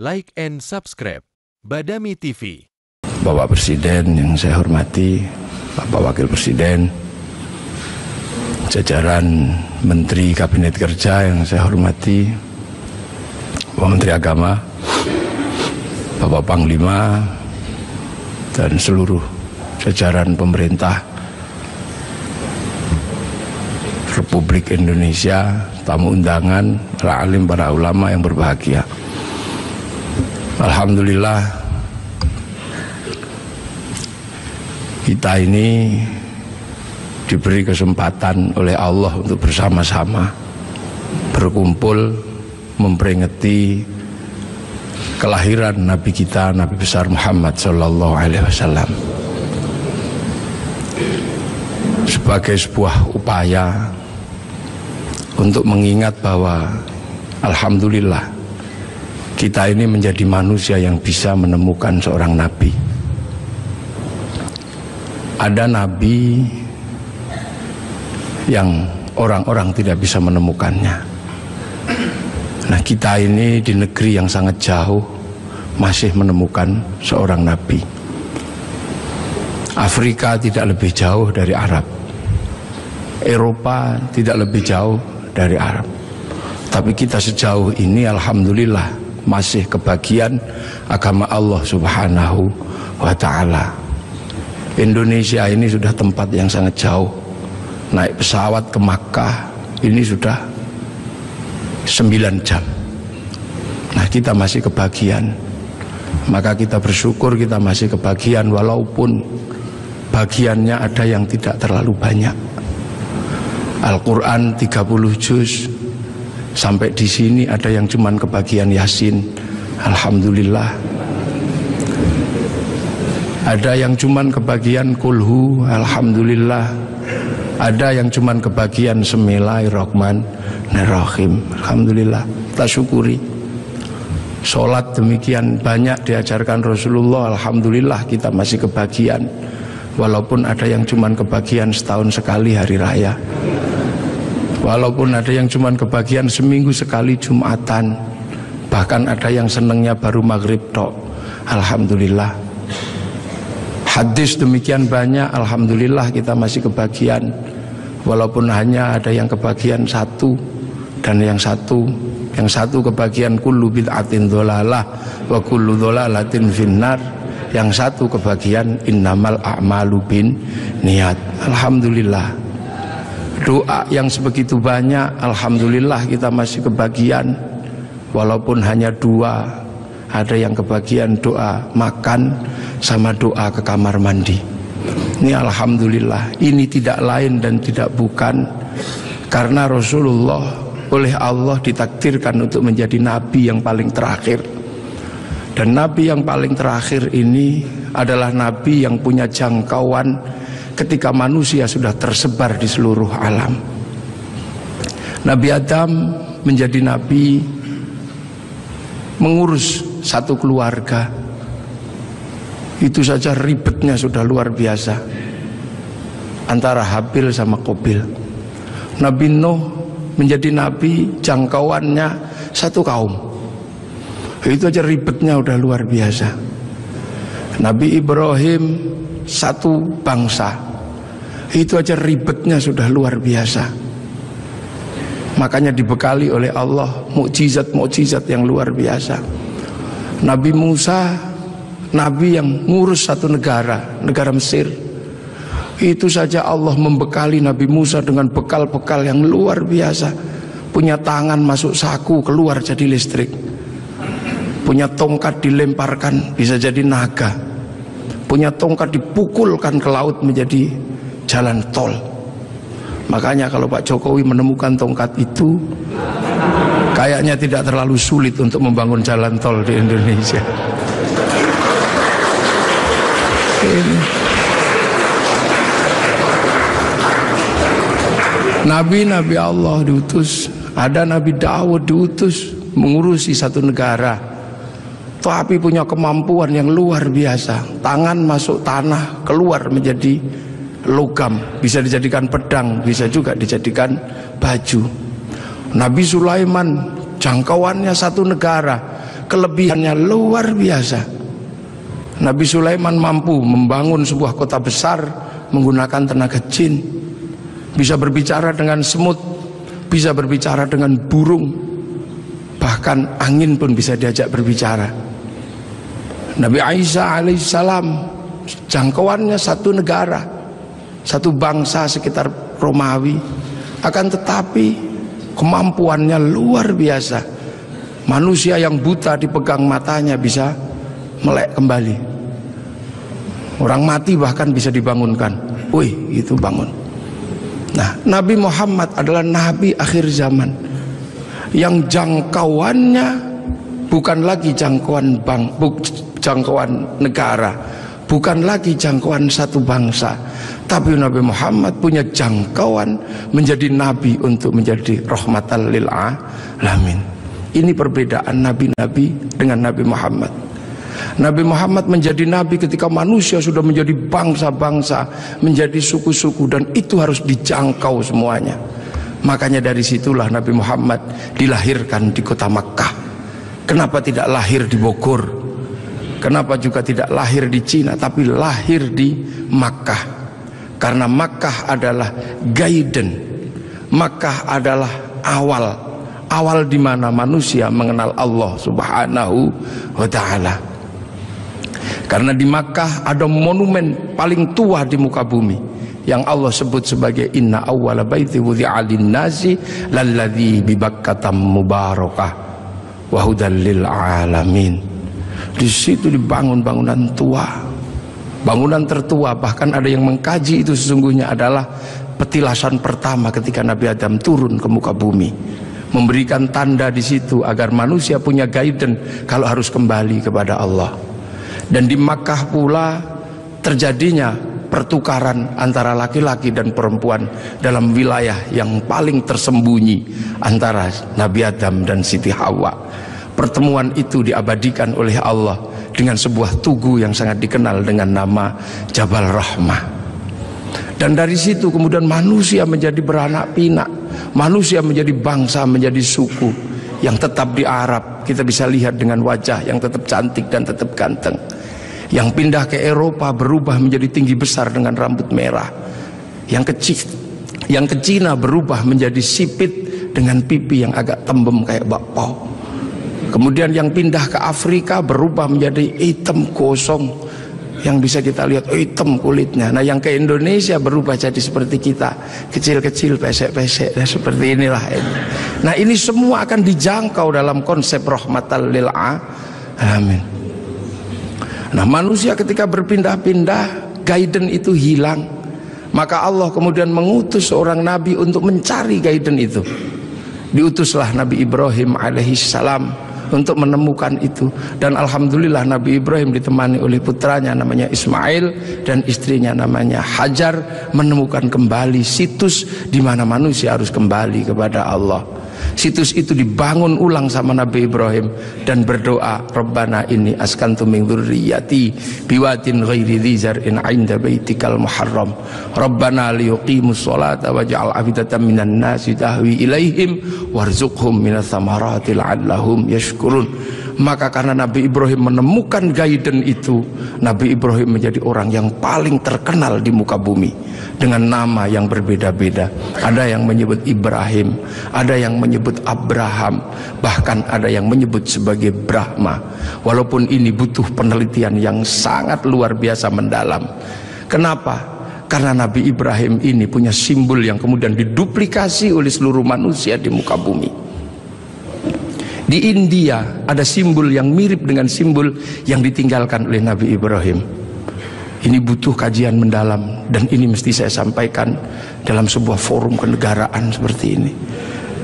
like and subscribe Badami TV. Bapak Presiden yang saya hormati, Bapak Wakil Presiden, jajaran Menteri Kabinet Kerja yang saya hormati, Bapak Menteri Agama, Bapak Panglima, dan seluruh jajaran pemerintah Republik Indonesia, tamu undangan, para alim, para ulama yang berbahagia. Alhamdulillah, kita ini diberi kesempatan oleh Allah untuk bersama-sama berkumpul memperingati kelahiran Nabi kita, Nabi besar Muhammad Sallallahu Alaihi Wasallam, sebagai sebuah upaya untuk mengingat bahwa alhamdulillah kita ini menjadi manusia yang bisa menemukan seorang nabi. Ada nabi yang orang-orang tidak bisa menemukannya. Nah, kita ini di negeri yang sangat jauh masih menemukan seorang nabi. Afrika tidak lebih jauh dari Arab, Eropa tidak lebih jauh dari Arab. Tapi kita sejauh ini alhamdulillah masih kebagian agama Allah Subhanahu wa ta'ala. Indonesia ini sudah tempat yang sangat jauh. Naik pesawat ke Makkah ini sudah 9 jam. Nah, kita masih kebagian. Maka kita bersyukur kita masih kebagian, walaupun bagiannya ada yang tidak terlalu banyak. Al-Quran 30 juz, sampai di sini ada yang cuman kebagian Yasin, alhamdulillah. Ada yang cuman kebagian Kulhu, alhamdulillah. Ada yang cuman kebagian Bismillahirrahmanirrahim, alhamdulillah. Kita syukuri. Sholat demikian banyak diajarkan Rasulullah, alhamdulillah kita masih kebagian. Walaupun ada yang cuman kebagian setahun sekali hari raya, walaupun ada yang cuman kebagian seminggu sekali Jumatan, bahkan ada yang senengnya baru maghrib tok, alhamdulillah. Hadis demikian banyak, alhamdulillah kita masih kebagian. Walaupun hanya ada yang kebagian satu, dan yang satu kebagian kullu bid'atin dholalah wa kullu dholalatin finnar, yang satu kebagian innamal a'malu bin niat, alhamdulillah. Doa yang sebegitu banyak, alhamdulillah kita masih kebagian. Walaupun hanya 2, ada yang kebagian doa makan sama doa ke kamar mandi. Ini alhamdulillah. Ini tidak lain dan tidak bukan karena Rasulullah oleh Allah ditakdirkan untuk menjadi nabi yang paling terakhir. Dan nabi yang paling terakhir ini adalah nabi yang punya jangkauan ketika manusia sudah tersebar di seluruh alam. Nabi Adam menjadi nabi mengurus satu keluarga. Itu saja ribetnya sudah luar biasa antara Habil sama Qabil. Nabi Nuh menjadi nabi, jangkauannya satu kaum. Itu aja ribetnya udah luar biasa. Nabi Ibrahim satu bangsa, itu aja ribetnya sudah luar biasa. Makanya dibekali oleh Allah mukjizat-mukjizat yang luar biasa. Nabi Musa, nabi yang ngurus satu negara Mesir. Itu saja Allah membekali Nabi Musa dengan bekal-bekal yang luar biasa. Punya tangan masuk saku, keluar jadi listrik. Punya tongkat dilemparkan bisa jadi naga. Punya tongkat dipukulkan ke laut menjadi jalan tol. Makanya kalau Pak Jokowi menemukan tongkat itu, kayaknya tidak terlalu sulit untuk membangun jalan tol di Indonesia. Nabi-nabi Allah diutus, ada Nabi Daud diutus mengurusi satu negara. Tapi punya kemampuan yang luar biasa. Tangan masuk tanah, keluar menjadi logam, bisa dijadikan pedang, bisa juga dijadikan baju. Nabi Sulaiman jangkauannya satu negara, kelebihannya luar biasa. Nabi Sulaiman mampu membangun sebuah kota besar menggunakan tenaga jin, bisa berbicara dengan semut, bisa berbicara dengan burung, bahkan angin pun bisa diajak berbicara. Nabi Isa alaihissalam jangkauannya satu negara, satu bangsa sekitar Romawi, akan tetapi kemampuannya luar biasa. Manusia yang buta dipegang matanya bisa melek kembali, orang mati bahkan bisa dibangunkan. Wih, itu bangun. Nah, Nabi Muhammad adalah Nabi akhir zaman yang jangkauannya bukan lagi jangkauan negara, bukan lagi jangkauan satu bangsa, tapi Nabi Muhammad punya jangkauan menjadi nabi untuk menjadi rahmatan lil alamin. Ini perbedaan nabi-nabi dengan Nabi Muhammad. Nabi Muhammad menjadi nabi ketika manusia sudah menjadi bangsa-bangsa, menjadi suku-suku, dan itu harus dijangkau semuanya. Makanya dari situlah Nabi Muhammad dilahirkan di kota Makkah. Kenapa tidak lahir di Bogor? Kenapa juga tidak lahir di Cina, tapi lahir di Makkah? Karena Makkah adalah guidance, Makkah adalah awal di mana manusia mengenal Allah Subhanahu wa Ta'ala. Karena di Makkah ada monumen paling tua di muka bumi yang Allah sebut sebagai inna awwala baiti wudi'a lin-nasi lalladzi bi Bakkah mubarakah wa hudal lil alamin. Di situ dibangun bangunan tua, bangunan tertua. Bahkan ada yang mengkaji itu sesungguhnya adalah petilasan pertama ketika Nabi Adam turun ke muka bumi, memberikan tanda di situ agar manusia punya guidance kalau harus kembali kepada Allah. Dan di Makkah pula terjadinya pertukaran antara laki-laki dan perempuan dalam wilayah yang paling tersembunyi antara Nabi Adam dan Siti Hawa. Pertemuan itu diabadikan oleh Allah dengan sebuah tugu yang sangat dikenal dengan nama Jabal Rahmah. Dan dari situ kemudian manusia menjadi beranak pinak, manusia menjadi bangsa, menjadi suku yang tetap di Arab. Kita bisa lihat dengan wajah yang tetap cantik dan tetap ganteng. Yang pindah ke Eropa berubah menjadi tinggi besar dengan rambut merah. Yang ke Cina berubah menjadi sipit dengan pipi yang agak tembem kayak bakpao. Kemudian yang pindah ke Afrika berubah menjadi hitam gosong, yang bisa kita lihat hitam kulitnya. Nah, yang ke Indonesia berubah jadi seperti kita, kecil-kecil, pesek-pesek, seperti inilah. Nah, ini semua akan dijangkau dalam konsep rahmatan lil alamin. Nah, manusia ketika berpindah-pindah, guidance itu hilang. Maka Allah kemudian mengutus seorang nabi untuk mencari guidance itu. Diutuslah Nabi Ibrahim alaihissalam untuk menemukan itu. Dan alhamdulillah Nabi Ibrahim ditemani oleh putranya namanya Ismail dan istrinya namanya Hajar, menemukan kembali situs di mana manusia harus kembali kepada Allah. Situs itu dibangun ulang sama Nabi Ibrahim dan berdoa, Rabbana inni askantu min dzurriyyati biwatin ghairi dzi zar'in 'inda baitikal muharram Rabbana liyuqimus sholata waj'al afidatan minan nasi tahwi ilaihim warzuqhum minas thamarati la'allahum yashkurun. Maka karena Nabi Ibrahim menemukan guidance itu, Nabi Ibrahim menjadi orang yang paling terkenal di muka bumi dengan nama yang berbeda-beda. Ada yang menyebut Ibrahim, ada yang menyebut Abraham, bahkan ada yang menyebut sebagai Brahma. Walaupun ini butuh penelitian yang sangat luar biasa mendalam. Kenapa? Karena Nabi Ibrahim ini punya simbol yang kemudian diduplikasi oleh seluruh manusia di muka bumi. Di India ada simbol yang mirip dengan simbol yang ditinggalkan oleh Nabi Ibrahim. Ini butuh kajian mendalam dan ini mesti saya sampaikan dalam sebuah forum kenegaraan seperti ini.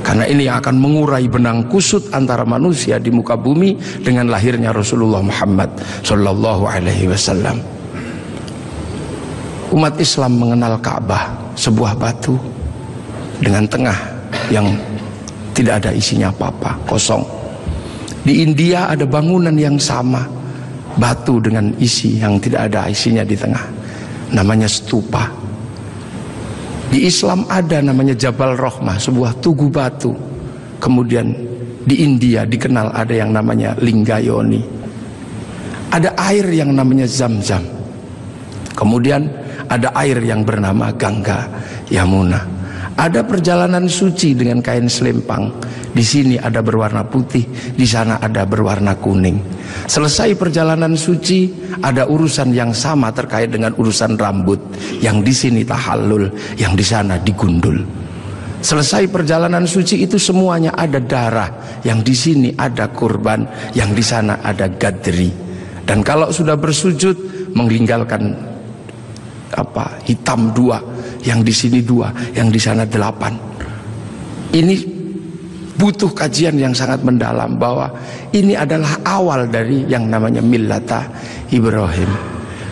Karena ini yang akan mengurai benang kusut antara manusia di muka bumi dengan lahirnya Rasulullah Muhammad sallallahu alaihi wasallam. Umat Islam mengenal Ka'bah, sebuah batu dengan tengah yang tidak ada isinya apa-apa, kosong. Di India ada bangunan yang sama, batu dengan isi yang tidak ada isinya di tengah, namanya stupa. Di Islam ada namanya Jabal Rahmah, sebuah tugu batu, kemudian Di India dikenal ada yang namanya Linggayoni. Ada air yang namanya Zam-Zam. Kemudian ada air yang bernama Gangga Yamuna. Ada perjalanan suci dengan kain selempang. Di sini ada berwarna putih, di sana ada berwarna kuning. Selesai perjalanan suci, ada urusan yang sama terkait dengan urusan rambut. Yang di sini tahallul, yang di sana digundul. Selesai perjalanan suci itu semuanya ada darah, yang di sini ada kurban, yang di sana ada gadri. Dan kalau sudah bersujud meninggalkan hitam 2, yang di sini 2, yang di sana 8. Ini butuh kajian yang sangat mendalam, bahwa ini adalah awal dari yang namanya millata Ibrahim.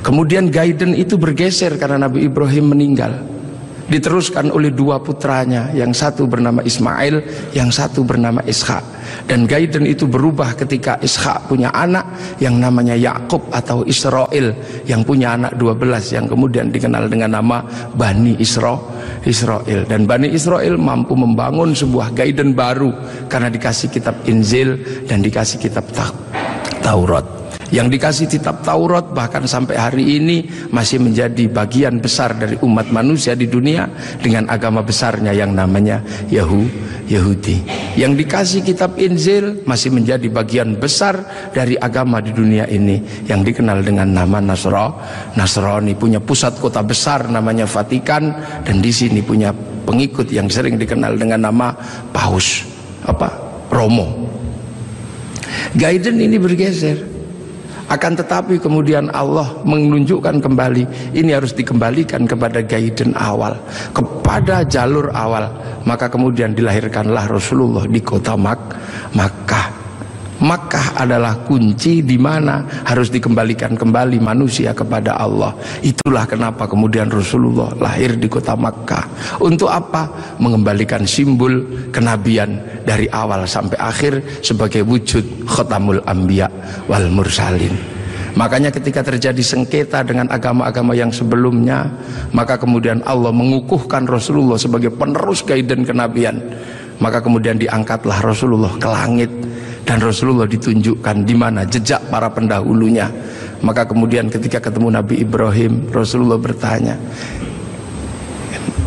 Kemudian guidance itu bergeser karena Nabi Ibrahim meninggal. Diteruskan oleh 2 putranya, yang satu bernama Ismail, yang satu bernama Ishak. Dan guidance itu berubah ketika Ishak punya anak yang namanya Yakub atau Israel, yang punya anak 12 yang kemudian dikenal dengan nama Bani Israel. Dan Bani Israel mampu membangun sebuah guidance baru karena dikasih kitab Injil dan dikasih kitab Taurat. Yang dikasih kitab Taurat bahkan sampai hari ini masih menjadi bagian besar dari umat manusia di dunia dengan agama besarnya yang namanya Yahudi. Yang dikasih kitab Injil masih menjadi bagian besar dari agama di dunia ini yang dikenal dengan nama Nasrani. Punya pusat kota besar namanya Vatikan, dan di sini punya pengikut yang sering dikenal dengan nama Paus Romo. Guidance ini bergeser. Akan tetapi kemudian Allah menunjukkan kembali, ini harus dikembalikan kepada guidance awal, kepada jalur awal. Maka kemudian dilahirkanlah Rasulullah di kota Makkah. Makkah adalah kunci di mana harus dikembalikan kembali manusia kepada Allah. Itulah kenapa kemudian Rasulullah lahir di kota Makkah. Untuk apa? Mengembalikan simbol kenabian dari awal sampai akhir sebagai wujud khatamul anbiya wal mursalin. Makanya ketika terjadi sengketa dengan agama-agama yang sebelumnya, maka kemudian Allah mengukuhkan Rasulullah sebagai penerus guidance kenabian. Maka kemudian diangkatlah Rasulullah ke langit, dan Rasulullah ditunjukkan di mana jejak para pendahulunya. Maka kemudian ketika ketemu Nabi Ibrahim, Rasulullah bertanya,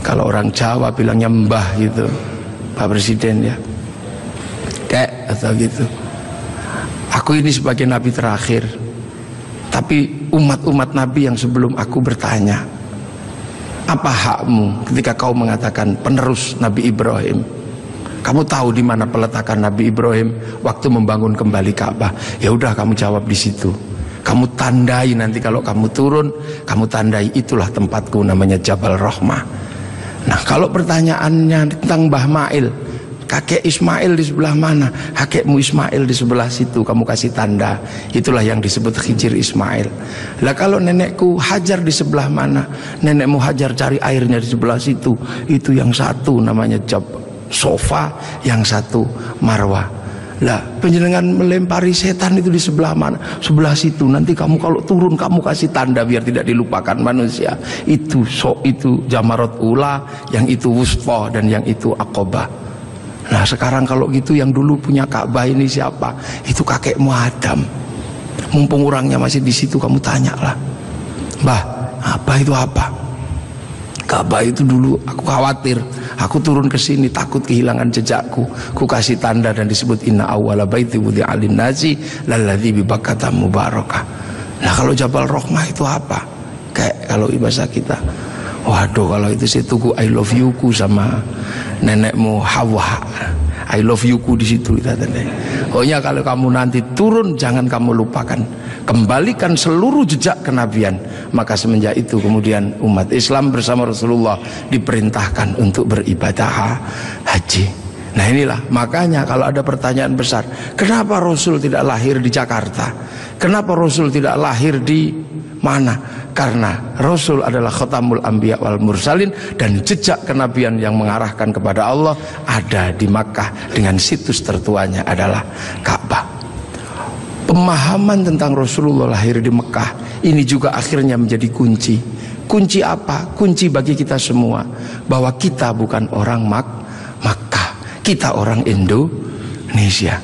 kalau orang Jawa bilangnya mbah gitu, Pak Presiden ya, kek atau gitu, aku ini sebagai Nabi terakhir, tapi umat-umat Nabi yang sebelum aku bertanya, apa hakmu ketika kau mengatakan penerus Nabi Ibrahim? Kamu tahu di mana peletakan Nabi Ibrahim waktu membangun kembali Ka'bah? Ya udah, kamu jawab di situ. Kamu tandai nanti kalau kamu turun, kamu tandai itulah tempatku, namanya Jabal Rahmah. Nah, kalau pertanyaannya tentang Mbah Mail, kakek Ismail di sebelah mana? Kakekmu Ismail di sebelah situ, kamu kasih tanda. Itulah yang disebut Khijir Ismail. Lah kalau nenekku Hajar di sebelah mana? Nenekmu Hajar cari airnya di sebelah situ. Itu yang satu namanya Sofa, yang satu Marwah. Lah penjenengan melempari setan itu di sebelah mana? Sebelah situ. Nanti kamu kalau turun kamu kasih tanda biar tidak dilupakan manusia. Itu itu Jamarat Ula, yang itu Wusfa, dan yang itu Aqobah. Nah sekarang kalau gitu yang dulu punya Ka'bah ini siapa? Itu kakekmu Adam. Mumpung orangnya masih di situ, kamu tanyalah, Mbah, apa itu apa? Ka'bah itu dulu aku khawatir, aku turun ke sini takut kehilangan jejakku. Ku kasih tanda dan disebut inna awwala baiti wudi'a lin-nasi lalladzi bi Bakkah mubarakah. Nah kalau Jabal Rahmah itu apa? Kayak kalau bahasa kita, waduh kalau itu saya tunggu I love you ku sama nenekmu Hawa. I love you ku di situ kita tanda. Pokoknya kalau kamu nanti turun jangan kamu lupakan, kembalikan seluruh jejak kenabian. Maka semenjak itu kemudian umat Islam bersama Rasulullah diperintahkan untuk beribadah haji. Nah inilah makanya kalau ada pertanyaan besar, kenapa Rasul tidak lahir di Jakarta? Kenapa Rasul tidak lahir di mana? Karena Rasul adalah khatamul anbiya wal mursalin, dan jejak kenabian yang mengarahkan kepada Allah ada di Makkah, dengan situs tertuanya adalah Ka'bah. Pemahaman tentang Rasulullah lahir di Mekah ini juga akhirnya menjadi kunci. Kunci apa? Kunci bagi kita semua bahwa kita bukan orang Makkah, kita orang Indonesia.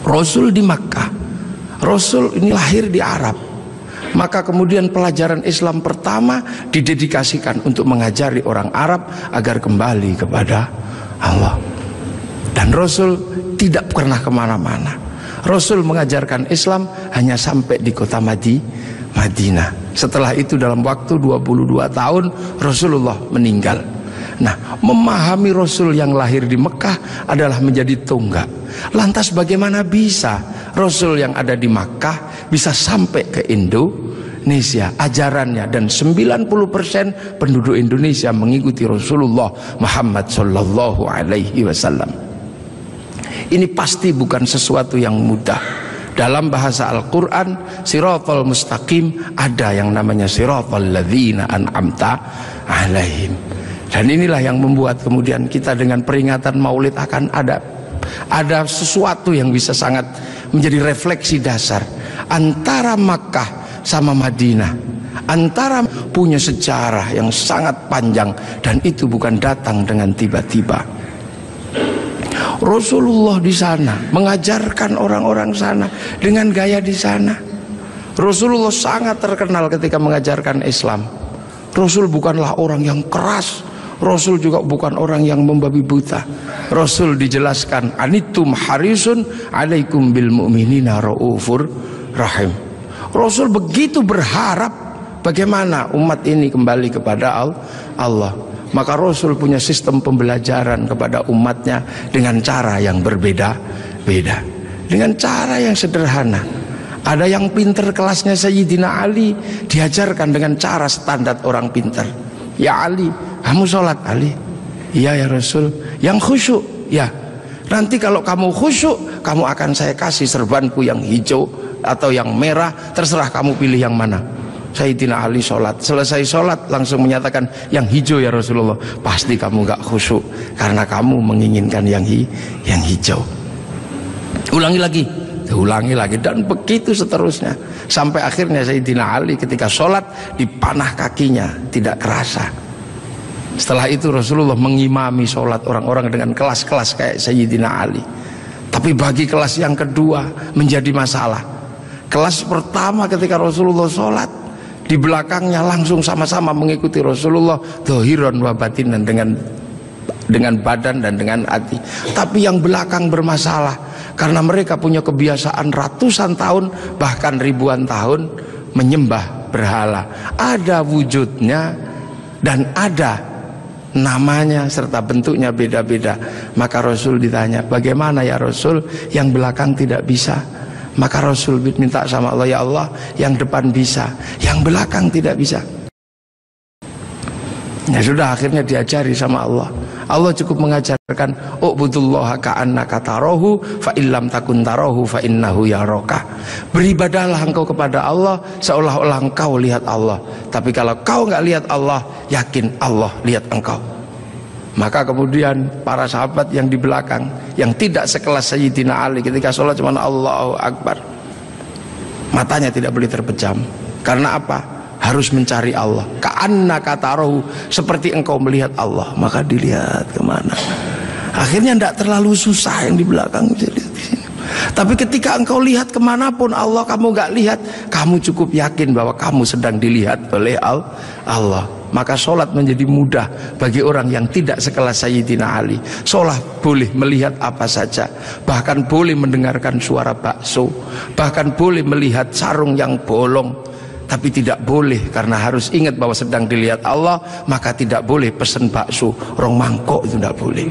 Rasul di Makkah. Rasul ini lahir di Arab. Maka kemudian pelajaran Islam pertama didedikasikan untuk mengajari orang Arab agar kembali kepada Allah. Dan Rasul tidak pernah kemana-mana. Rasul mengajarkan Islam hanya sampai di kota Madinah. Setelah itu dalam waktu 22 tahun Rasulullah meninggal. Nah, memahami Rasul yang lahir di Mekah adalah menjadi tonggak. Lantas bagaimana bisa Rasul yang ada di Makkah bisa sampai ke Indonesia ajarannya, dan 90% penduduk Indonesia mengikuti Rasulullah Muhammad sallallahu alaihi wasallam. Ini pasti bukan sesuatu yang mudah. Dalam bahasa Al-Quran, siratal mustaqim, ada yang namanya siratal ladzina an'amta alaihim. Dan inilah yang membuat kemudian kita dengan peringatan Maulid akan ada sesuatu yang bisa sangat menjadi refleksi dasar antara Makkah sama Madinah, antara punya sejarah yang sangat panjang, dan itu bukan datang dengan tiba-tiba. Rasulullah di sana mengajarkan orang-orang sana dengan gaya di sana. Rasulullah sangat terkenal ketika mengajarkan Islam. Rasul bukanlah orang yang keras. Rasul juga bukan orang yang membabi buta. Rasul dijelaskan, anitum harisun alaikum bil mu'minina raufur rahim. Rasul begitu berharap bagaimana umat ini kembali kepada Allah. Maka Rasul punya sistem pembelajaran kepada umatnya dengan cara yang berbeda-beda, dengan cara yang sederhana. Ada yang pinter kelasnya Sayyidina Ali, diajarkan dengan cara standar orang pinter. Ya Ali, kamu sholat. Ali, iya ya Rasul. Yang khusyuk, ya. Nanti kalau kamu khusyuk, kamu akan saya kasih serbanku yang hijau atau yang merah, terserah kamu pilih yang mana. Sayyidina Ali sholat, selesai sholat langsung menyatakan, yang hijau ya Rasulullah. Pasti kamu gak khusyuk karena kamu menginginkan yang hijau. Ulangi lagi, dan begitu seterusnya, sampai akhirnya Sayyidina Ali ketika sholat dipanah kakinya tidak kerasa. Setelah itu Rasulullah mengimami sholat orang-orang dengan kelas-kelas kayak Sayyidina Ali. Tapi bagi kelas yang kedua menjadi masalah. Kelas pertama ketika Rasulullah sholat, di belakangnya langsung sama-sama mengikuti Rasulullah dhahiran wa batinan, dengan badan dan dengan hati. Tapi yang belakang bermasalah karena mereka punya kebiasaan ratusan tahun bahkan ribuan tahun menyembah berhala. Ada wujudnya dan ada namanya serta bentuknya beda-beda. Maka Rasul ditanya, bagaimana ya Rasul yang belakang tidak bisa? Maka Rasul minta sama Allah, ya Allah, yang depan bisa, yang belakang tidak bisa. Ya sudah, akhirnya diajari sama Allah. Allah cukup mengajarkan, u'budullaha ka'annaka tarahu fa illam takun tarahu fa innahu yaraka. Beribadahlah engkau kepada Allah seolah-olah engkau lihat Allah. Tapi kalau kau nggak lihat Allah, yakin Allah lihat engkau. Maka kemudian para sahabat yang di belakang, yang tidak sekelas Sayyidina Ali, ketika sholat cuma Allahu Akbar, matanya tidak boleh terpejam. Karena apa? Harus mencari Allah. Ka'annaka tarahu, seperti engkau melihat Allah. Maka dilihat kemana. Akhirnya tidak terlalu susah yang di belakang. Tapi ketika engkau lihat kemanapun Allah kamu gak lihat, kamu cukup yakin bahwa kamu sedang dilihat oleh Allah. Maka sholat menjadi mudah bagi orang yang tidak sekelas Sayyidina Ali. Sholat boleh melihat apa saja, bahkan boleh mendengarkan suara bakso, bahkan boleh melihat sarung yang bolong. Tapi tidak boleh, karena harus ingat bahwa sedang dilihat Allah. Maka tidak boleh pesen bakso rong mangkok, itu tidak boleh.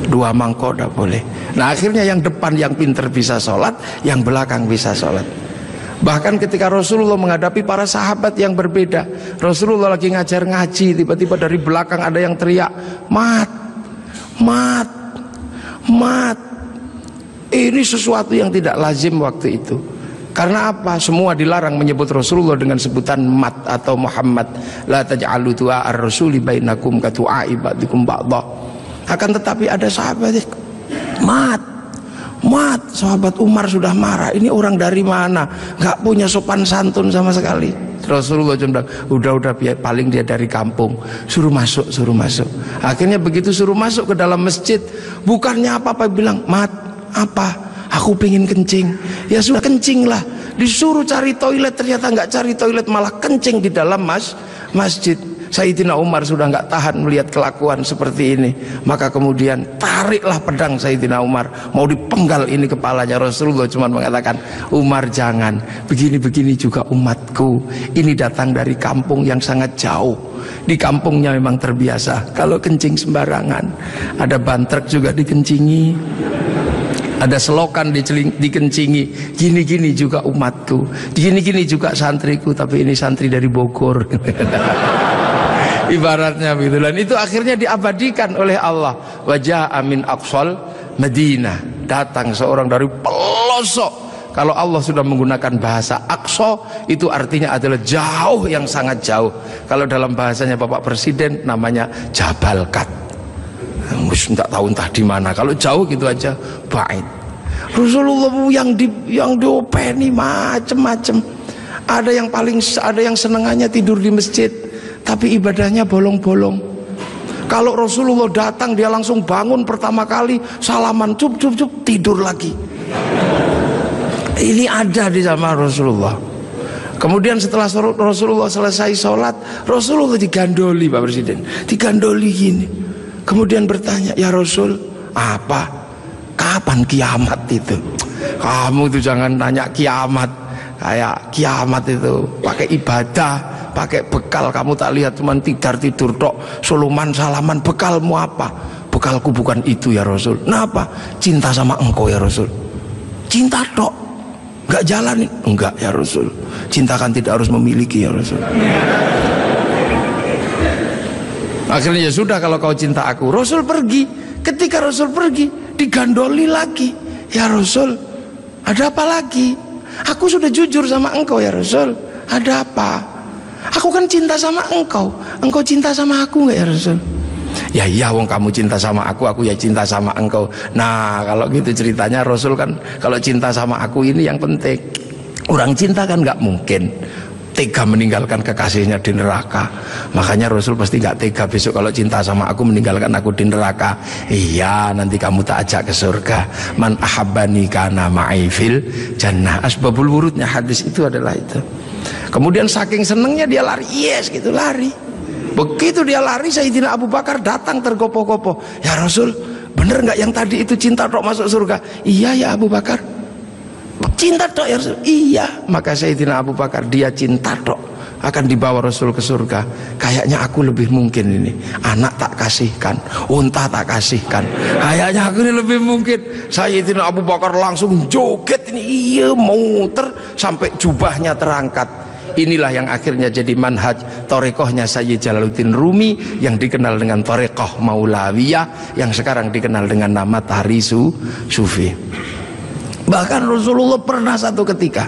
2 mangkok tidak boleh. Nah akhirnya yang depan yang pinter bisa sholat, yang belakang bisa sholat. Bahkan ketika Rasulullah menghadapi para sahabat yang berbeda, Rasulullah lagi ngajar ngaji, tiba-tiba dari belakang ada yang teriak, mat, mat, mat. Ini sesuatu yang tidak lazim waktu itu. Karena apa? Semua dilarang menyebut Rasulullah dengan sebutan mat atau Muhammad. La taj'alu du'a ar-rasuli bainakum ka du'a'i ba'dikum ba'dha. Akan tetapi ada sahabat, mat, mat. Sahabat Umar sudah marah. Ini orang dari mana? Gak punya sopan santun sama sekali. Rasulullah cuma bilang, udah paling dia dari kampung. Suruh masuk, suruh masuk. Akhirnya begitu suruh masuk ke dalam masjid, bukannya apa-apa, bilang, mat, Apa? Aku pengen kencing. Ya sudah, kencing lah. Disuruh cari toilet, ternyata nggak cari toilet, malah kencing di dalam masjid. Sayyidina Umar sudah nggak tahan melihat kelakuan seperti ini, maka kemudian tariklah pedang Sayyidina Umar, mau dipenggal ini kepalanya. Rasulullah cuma mengatakan, Umar jangan, begini-begini juga umatku, ini datang dari kampung yang sangat jauh. Di kampungnya memang terbiasa kalau kencing sembarangan, ada bantrek juga dikencingi, ada selokan dikencingi. Gini-gini juga umatku, gini-gini juga santriku, tapi ini santri dari Bogor. Ibaratnya begitu. Dan itu akhirnya diabadikan oleh Allah. Wajah amin aqsal Madinah, datang seorang dari pelosok. Kalau Allah sudah menggunakan bahasa aqsa, itu artinya adalah jauh, yang sangat jauh. Kalau dalam bahasanya Bapak Presiden namanya Jabal Kat, tidak tahu entah di mana. Kalau jauh gitu aja bait. Rasulullah yang diopeni macem-macem. Ada yang senengannya tidur di masjid, tapi ibadahnya bolong-bolong. Kalau Rasulullah datang, dia langsung bangun pertama kali, salaman, cup, tidur lagi. Ini ada di zaman Rasulullah. Kemudian setelah Rasulullah selesai sholat, Rasulullah digandoli, Pak Presiden, digandoli gini. Kemudian bertanya, ya Rasul, apa? Kapan kiamat itu? Kamu itu jangan tanya kiamat. Kayak kiamat itu pakai ibadah, pakai bekal. Kamu tak lihat cuman tidur tok, suluman salaman. Bekalmu apa? Bekalku bukan itu ya Rasul. Nah apa? Cinta sama engkau ya Rasul. Cinta tok, nggak jalanin? Enggak ya Rasul. Cinta kan tidak harus memiliki ya Rasul. Akhirnya ya sudah, kalau kau cinta aku. Rasul pergi. Ketika Rasul pergi, digandoli lagi. Ya Rasul, ada apa lagi? Aku sudah jujur sama engkau ya Rasul. Ada apa? Aku kan cinta sama engkau. Engkau cinta sama aku nggak ya Rasul? Ya iya, wong kamu cinta sama aku ya cinta sama engkau. Nah kalau gitu ceritanya, Rasul kan kalau cinta sama aku ini yang penting. Orang cinta kan nggak mungkin tega meninggalkan kekasihnya di neraka. Makanya Rasul pasti nggak tega besok kalau cinta sama aku meninggalkan aku di neraka. Iya, nanti kamu tak ajak ke surga. Man ahabbani kana ma'i fil jannah. Asbabul wurudnya hadis itu adalah itu. Kemudian saking senengnya dia lari, yes gitu, lari. Begitu dia lari, Sayyidina Abu Bakar datang tergopoh-gopoh. Ya Rasul, bener nggak yang tadi itu cinta tok masuk surga? Iya ya Abu Bakar, cinta tok ya Rasul. Iya. Maka Sayyidina Abu Bakar, dia cinta tok akan dibawa Rasul ke surga. Kayaknya aku lebih mungkin ini, anak tak kasihkan, unta tak kasihkan, kayaknya aku ini lebih mungkin. Sayyidina Abu Bakar langsung joget ini, iya, muter sampai jubahnya terangkat. Inilah yang akhirnya jadi manhaj torekohnya Sayyid Jalaluddin Rumi, yang dikenal dengan torekoh Maulawiyah, yang sekarang dikenal dengan nama Tahrisu Sufi. Bahkan Rasulullah pernah satu ketika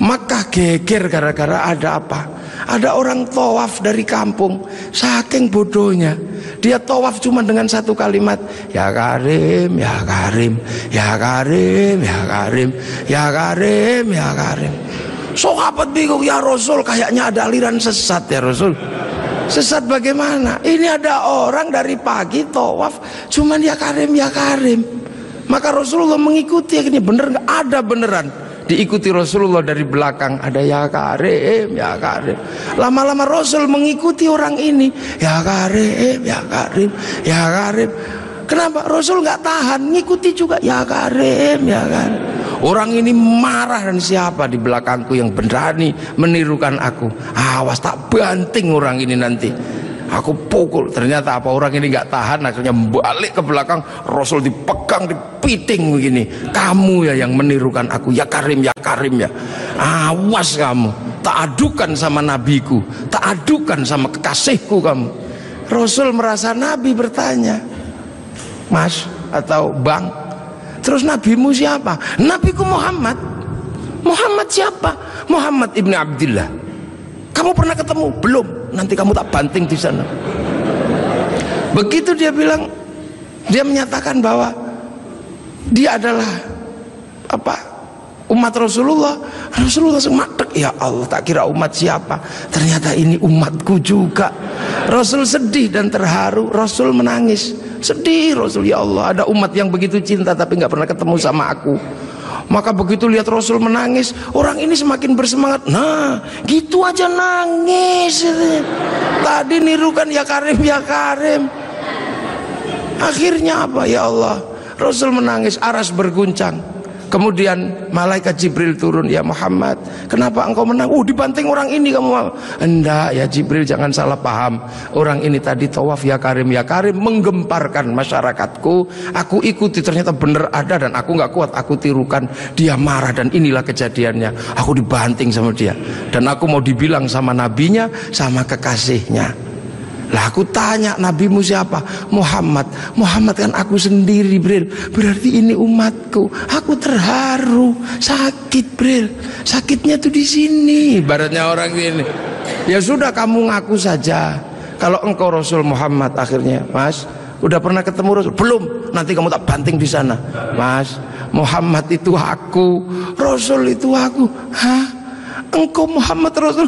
Makkah geger gara-gara ada apa? Ada orang tawaf dari kampung, saking bodohnya dia tawaf cuma dengan satu kalimat, ya Karim, ya Karim, ya Karim, ya Karim, ya Karim, ya Karim. Sahabat bingung, ya Rasul, kayaknya ada aliran sesat ya Rasul. Sesat bagaimana? Ini ada orang dari pagi tawaf cuman ya Karim, ya Karim. Maka Rasulullah mengikuti, ini bener nggak? Ada beneran. Diikuti Rasulullah dari belakang, ada ya Karim, ya Karim. Lama-lama Rasul mengikuti orang ini, ya Karim, ya Karim, ya Karim. Kenapa? Rasul nggak tahan, ngikuti juga, ya Karim, ya Karim. Orang ini marah, dan siapa di belakangku yang berani menirukan aku? Awas tak banting orang ini nanti. Aku pukul. Ternyata apa, orang ini nggak tahan, akhirnya balik ke belakang. Rasul dipegang, dipiting begini. Kamu ya yang menirukan aku, ya Karim, ya Karim ya. Awas kamu, tak adukan sama nabiku, tak adukan sama kekasihku kamu. Rasul merasa Nabi bertanya, Mas atau Bang, terus nabimu siapa? Nabiku Muhammad. Muhammad siapa? Muhammad ibni Abdillah. Kamu pernah ketemu? Belum. Nanti kamu tak banting di sana. Begitu dia bilang, dia menyatakan bahwa dia adalah apa? Umat Rasulullah. Rasulullah semadek, ya Allah, tak kira umat siapa, ternyata ini umatku juga. Rasul sedih dan terharu, Rasul menangis. Sedih Rasul, ya Allah, ada umat yang begitu cinta tapi nggak pernah ketemu sama aku. Maka begitu lihat Rasul menangis, orang ini semakin bersemangat. Nah, gitu aja nangis. Tadi nirukan ya Karim, ya Karim. Akhirnya apa, ya Allah? Rasul menangis, aras berguncang. Kemudian malaikat Jibril turun, ya Muhammad, kenapa engkau menang? Dibanting orang ini kamu. Enggak ya Jibril, jangan salah paham. Orang ini tadi tawaf ya Karim menggemparkan masyarakatku. Aku ikuti, ternyata benar ada dan aku nggak kuat, aku tirukan. Dia marah dan inilah kejadiannya. Aku dibanting sama dia dan aku mau dibilang sama nabinya, sama kekasihnya. Lah aku tanya, nabimu siapa? Muhammad. Muhammad kan aku sendiri, Bril. Berarti ini umatku. Aku terharu, sakit, Bril. Sakitnya tuh di sini. Ibaratnya orang ini. Ya sudah, kamu ngaku saja. Kalau engkau Rasul Muhammad. Akhirnya, Mas, udah pernah ketemu Rasul? Belum. Nanti kamu tak banting di sana. Mas, Muhammad itu aku, Rasul itu aku. Hah? Engkau Muhammad Rasul?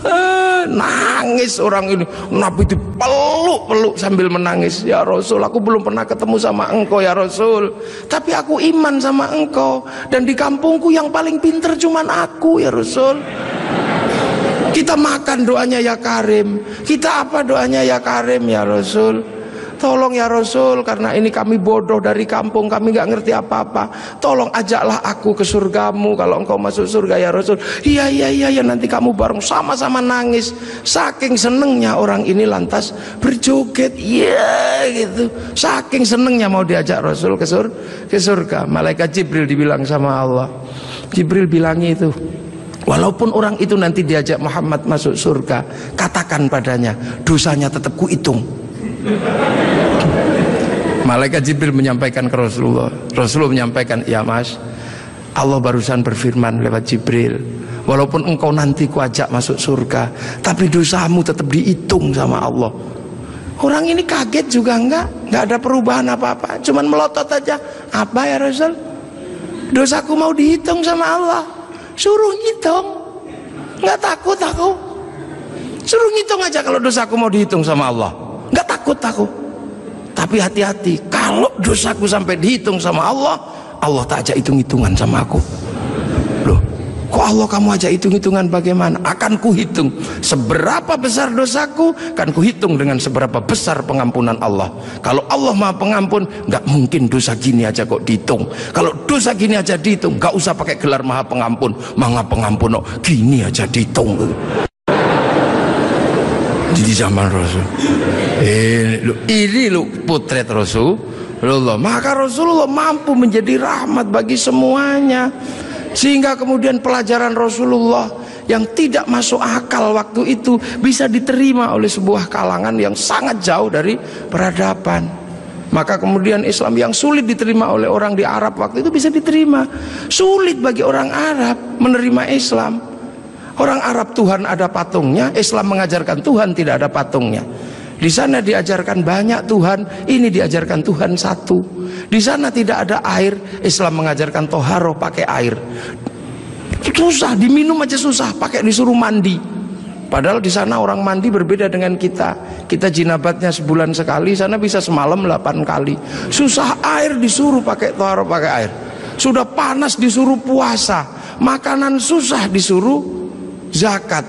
Nangis orang ini. Nabi dipeluk-peluk sambil menangis. Ya Rasul, aku belum pernah ketemu sama engkau ya Rasul, tapi aku iman sama engkau. Dan di kampungku yang paling pinter cuman aku ya Rasul. Kita makan doanya ya Karim, kita apa doanya ya Karim ya Rasul. Tolong ya Rasul, karena ini kami bodoh dari kampung, kami nggak ngerti apa-apa. Tolong ajaklah aku ke surgamu kalau engkau masuk surga ya Rasul. Iya, nanti kamu bareng sama-sama nangis. Saking senengnya orang ini lantas berjoget, iya gitu. Saking senengnya mau diajak Rasul ke surga. Malaikat Jibril dibilang sama Allah. Jibril bilang itu, walaupun orang itu nanti diajak Muhammad masuk surga, katakan padanya, dosanya tetap kuhitung. Malaikat Jibril menyampaikan ke Rasulullah. Rasulullah menyampaikan, ya Mas, Allah barusan berfirman lewat Jibril, walaupun engkau nanti kuajak masuk surga, tapi dosamu tetap dihitung sama Allah. Orang ini kaget juga enggak ada perubahan apa-apa, cuman melotot aja. Apa ya Rasul? Dosaku mau dihitung sama Allah. Suruh hitung, nggak takut aku. Suruh ngitung aja kalau dosaku mau dihitung sama Allah. Nggak takut aku. Tapi hati-hati, kalau dosaku sampai dihitung sama Allah, Allah tak ajak hitung-hitungan sama aku. Loh, kok Allah kamu ajak hitung-hitungan bagaimana? Akan kuhitung seberapa besar dosaku, akan kuhitung dengan seberapa besar pengampunan Allah. Kalau Allah Maha Pengampun, nggak mungkin dosa gini aja kok dihitung. Kalau dosa gini aja dihitung, nggak usah pakai gelar Maha Pengampun. Maha Pengampun, oh, gini aja dihitung. Di zaman Rasul ini lu potret Rasulullah. Maka Rasulullah mampu menjadi rahmat bagi semuanya, sehingga kemudian pelajaran Rasulullah yang tidak masuk akal waktu itu bisa diterima oleh sebuah kalangan yang sangat jauh dari peradaban. Maka kemudian Islam yang sulit diterima oleh orang di Arab waktu itu bisa diterima. Sulit bagi orang Arab menerima Islam. Orang Arab Tuhan ada patungnya, Islam mengajarkan Tuhan tidak ada patungnya. Di sana diajarkan banyak Tuhan, ini diajarkan Tuhan satu. Di sana tidak ada air, Islam mengajarkan toharoh pakai air. Susah, diminum aja susah, pakai disuruh mandi. Padahal di sana orang mandi berbeda dengan kita. Kita jinabatnya sebulan sekali, sana bisa semalam 8 kali. Susah air disuruh pakai toharoh pakai air. Sudah panas disuruh puasa, makanan susah disuruh zakat.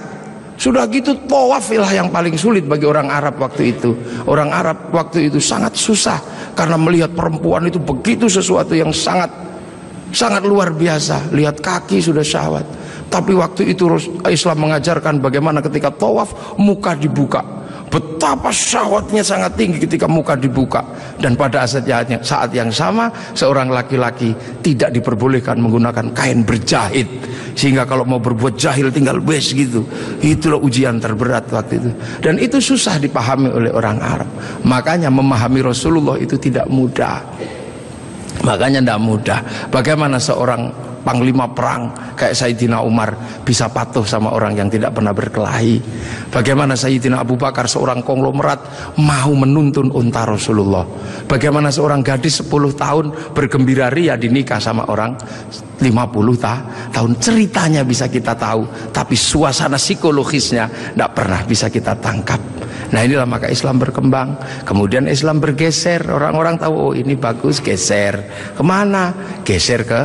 Sudah gitu tawaf lah yang paling sulit bagi orang Arab waktu itu. Orang Arab waktu itu sangat susah karena melihat perempuan itu begitu sesuatu yang sangat luar biasa. Lihat kaki sudah syahwat. Tapi waktu itu Islam mengajarkan bagaimana ketika tawaf muka dibuka. Betapa syahwatnya sangat tinggi ketika muka dibuka. Dan pada saat yang sama seorang laki-laki tidak diperbolehkan menggunakan kain berjahit, sehingga kalau mau berbuat jahil tinggal wes gitu. Itulah ujian terberat waktu itu. Dan itu susah dipahami oleh orang Arab. Makanya memahami Rasulullah itu tidak mudah. Makanya tidak mudah. Bagaimana seorang panglima perang kayak Sayyidina Umar bisa patuh sama orang yang tidak pernah berkelahi? Bagaimana Sayyidina Abu Bakar seorang konglomerat mau menuntun unta Rasulullah? Bagaimana seorang gadis 10 tahun bergembira ria dinikah sama orang 50 tahun? Ceritanya bisa kita tahu, tapi suasana psikologisnya tidak pernah bisa kita tangkap. Nah inilah maka Islam berkembang. Kemudian Islam bergeser, orang-orang tahu oh ini bagus, geser. Kemana? Geser ke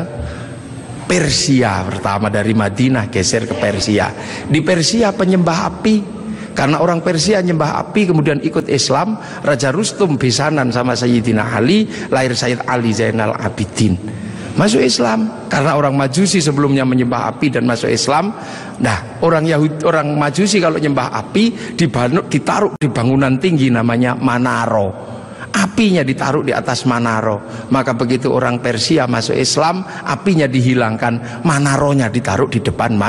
Persia. Pertama dari Madinah geser ke Persia. Di Persia penyembah api. Karena orang Persia nyembah api kemudian ikut Islam. Raja Rustum besanan sama Sayyidina Ali, lahir Sayyid Ali Zainal Abidin, masuk Islam. Karena orang Majusi sebelumnya menyembah api dan masuk Islam. Nah orang Yahudi, orang Majusi kalau nyembah api ditaruh di bangunan tinggi namanya Manaro, apinya ditaruh di atas Manaro. Maka begitu orang Persia masuk Islam, apinya dihilangkan, Manaronya ditaruh di depan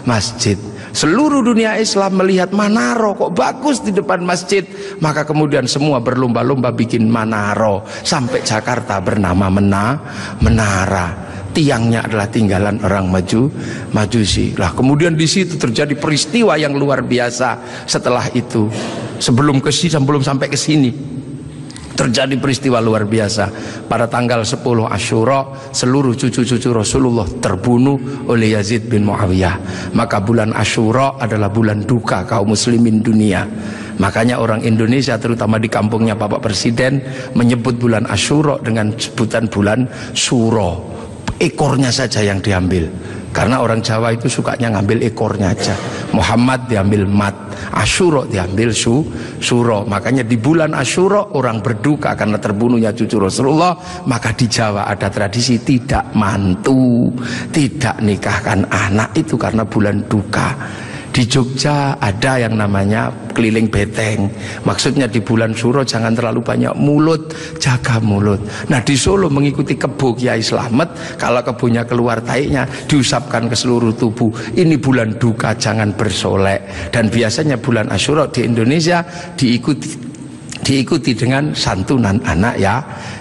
masjid. Seluruh dunia Islam melihat Manaro kok bagus di depan masjid, maka kemudian semua berlomba-lomba bikin Manaro. Sampai Jakarta bernama Menara. Tiangnya adalah tinggalan orang Majusi. Lah kemudian di situ terjadi peristiwa yang luar biasa. Setelah itu, sebelum sampai ke sini, terjadi peristiwa luar biasa. Pada tanggal 10 Asyura, seluruh cucu-cucu Rasulullah terbunuh oleh Yazid bin Muawiyah. Maka bulan Asyura adalah bulan duka kaum muslimin dunia. Makanya orang Indonesia terutama di kampungnya Bapak Presiden menyebut bulan Asyura dengan sebutan bulan Suro. Ekornya saja yang diambil. Karena orang Jawa itu sukanya ngambil ekornya aja. Muhammad diambil mat, Asyura diambil suro. Makanya di bulan Asyura orang berduka karena terbunuhnya cucu Rasulullah. Maka di Jawa ada tradisi tidak mantu, tidak nikahkan anak, itu karena bulan duka. Di Jogja ada yang namanya keliling beteng. Maksudnya di bulan Suro jangan terlalu banyak mulut, jaga mulut. Nah di Solo mengikuti kebo Kiai Slamet, kalau kebonya keluar taiknya diusapkan ke seluruh tubuh. Ini bulan duka, jangan bersolek. Dan biasanya bulan Asyura di Indonesia diikuti dengan santunan anak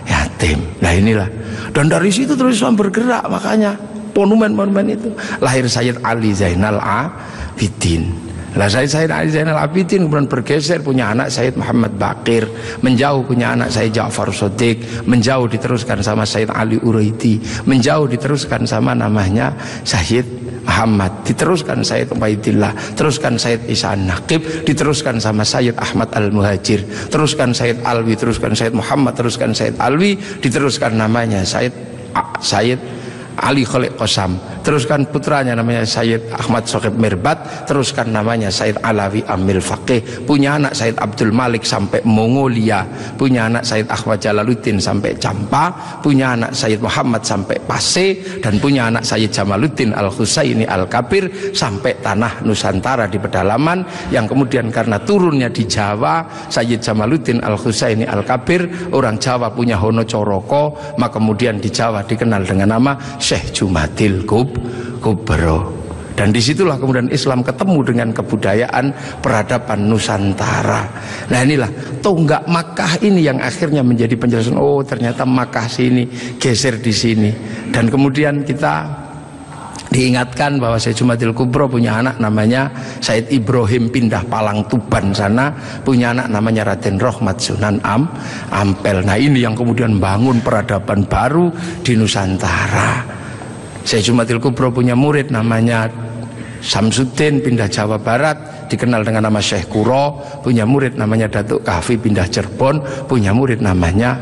yatim. Nah inilah. Dan dari situ terus Islam bergerak, makanya monumen-monumen itu. Lahir Sayyid Ali Zainal Abidin. Lah Sayyid Ali Zainal Abidin kemudian bergeser, punya anak Sayyid Muhammad Baqir, menjauh punya anak Sayyid Ja'far Shadiq, menjauh diteruskan sama Sayyid Ali Uraidi, menjauh diteruskan sama namanya Sayyid Muhammad, diteruskan Sayyid Ubaidillah, teruskan Sayyid Isa Naqib, diteruskan sama Sayyid Ahmad Al-Muhajir, teruskan Sayyid Alwi, teruskan Sayyid Muhammad, teruskan Sayyid Alwi, diteruskan namanya Sayyid Ali Khalid Qasam, teruskan putranya namanya Sayyid Ahmad Sohib Mirbat, teruskan namanya Sayyid Alawi Amil Faqih, punya anak Sayyid Abdul Malik sampai Mongolia, punya anak Sayyid Ahmad Jalaluddin sampai Campa, punya anak Sayyid Muhammad sampai Pase, dan punya anak Sayyid Jamaluddin Al-Husaini Al-Kabir sampai tanah Nusantara di pedalaman, yang kemudian karena turunnya di Jawa, Sayyid Jamaluddin Al-Husaini Al-Kabir, orang Jawa punya Hono Coroko, maka kemudian di Jawa dikenal dengan nama Syekh Jumadil Kubro. Dan disitulah kemudian Islam ketemu dengan kebudayaan peradaban Nusantara. Nah inilah tonggak Makkah ini yang akhirnya menjadi penjelasan, oh ternyata Makkah sini geser di sini. Dan kemudian kita diingatkan bahwa Syekh Jumadil Kubro punya anak namanya Said Ibrahim pindah Palang Tuban sana, punya anak namanya Raden Rohmat Sunan Ampel. Nah ini yang kemudian bangun peradaban baru di Nusantara. Syekh Jumadil Kubro punya murid namanya Samsuddin pindah Jawa Barat, dikenal dengan nama Syekh Kuro, punya murid namanya Datuk Kahfi pindah Cirebon, punya murid namanya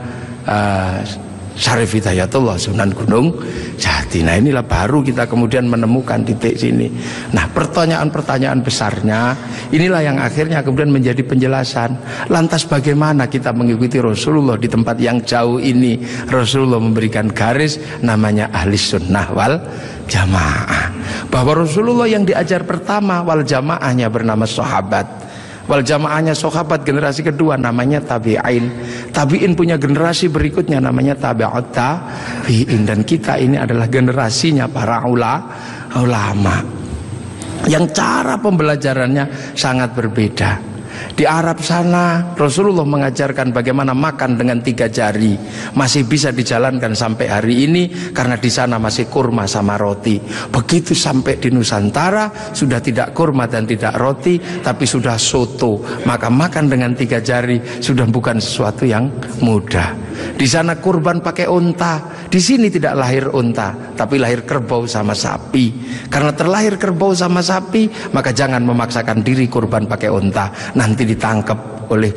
Syarif Hidayatullah Sunan Gunung Jati. Nah inilah baru kita kemudian menemukan titik sini. Nah pertanyaan-pertanyaan besarnya inilah yang akhirnya kemudian menjadi penjelasan. Lantas bagaimana kita mengikuti Rasulullah di tempat yang jauh ini? Rasulullah memberikan garis namanya ahli sunnah wal jamaah, bahwa Rasulullah yang diajar pertama wal jamaahnya bernama sahabat, wal jamaahnya sahabat generasi kedua namanya tabi'in, tabi'in punya generasi berikutnya namanya tabi'ut tabi'in, dan kita ini adalah generasinya para ulama yang cara pembelajarannya sangat berbeda. Di Arab sana Rasulullah mengajarkan bagaimana makan dengan 3 jari, masih bisa dijalankan sampai hari ini karena di sana masih kurma sama roti. Begitu sampai di Nusantara sudah tidak kurma dan tidak roti, tapi sudah soto. Maka makan dengan 3 jari sudah bukan sesuatu yang mudah. Di sana kurban pakai unta, di sini tidak lahir unta, tapi lahir kerbau sama sapi. Karena terlahir kerbau sama sapi, maka jangan memaksakan diri kurban pakai unta, nanti ditangkap oleh